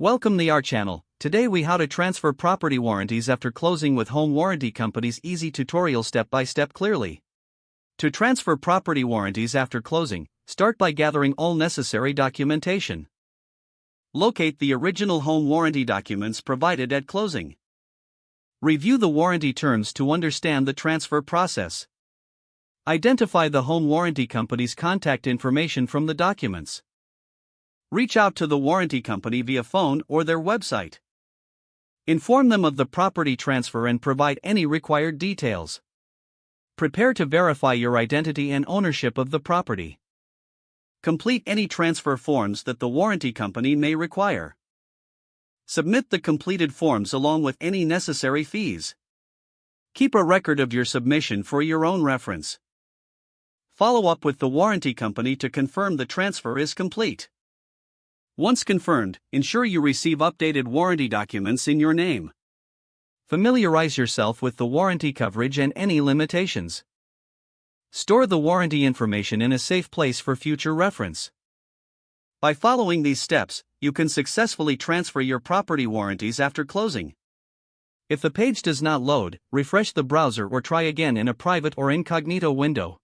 Welcome to our channel. Today we how to transfer property warranties after closing with home warranty companies. Easy tutorial step by step clearly. To transfer property warranties after closing, start by gathering all necessary documentation. Locate the original home warranty documents provided at closing. Review the warranty terms to understand the transfer process. Identify the home warranty company's contact information from the documents. Reach out to the warranty company via phone or their website. Inform them of the property transfer and provide any required details. Prepare to verify your identity and ownership of the property. Complete any transfer forms that the warranty company may require. Submit the completed forms along with any necessary fees. Keep a record of your submission for your own reference. Follow up with the warranty company to confirm the transfer is complete. Once confirmed, ensure you receive updated warranty documents in your name. Familiarize yourself with the warranty coverage and any limitations. Store the warranty information in a safe place for future reference. By following these steps, you can successfully transfer your property warranties after closing. If the page does not load, refresh the browser or try again in a private or incognito window.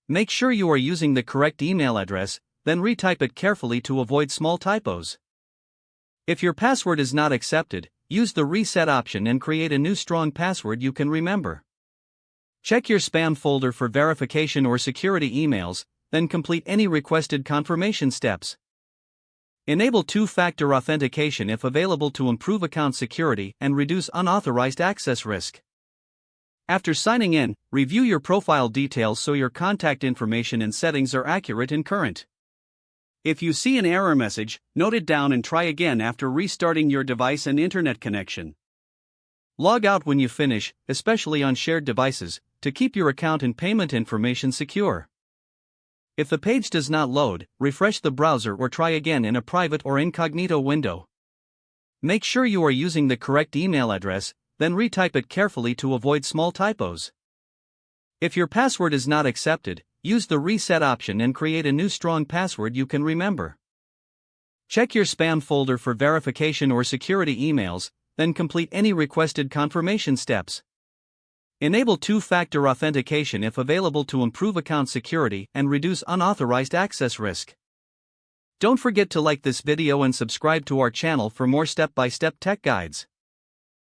Make sure you are using the correct email address, then retype it carefully to avoid small typos. If your password is not accepted, use the reset option and create a new strong password you can remember. Check your spam folder for verification or security emails, then complete any requested confirmation steps. Enable two-factor authentication if available to improve account security and reduce unauthorized access risk. After signing in, review your profile details so your contact information and settings are accurate and current. If you see an error message, note it down and try again after restarting your device and internet connection. Log out when you finish, especially on shared devices, to keep your account and payment information secure. If the page does not load, refresh the browser or try again in a private or incognito window. Make sure you are using the correct email address, then retype it carefully to avoid small typos. If your password is not accepted, use the reset option and create a new strong password you can remember. Check your spam folder for verification or security emails, then complete any requested confirmation steps. Enable two-factor authentication if available to improve account security and reduce unauthorized access risk. Don't forget to like this video and subscribe to our channel for more step-by-step tech guides.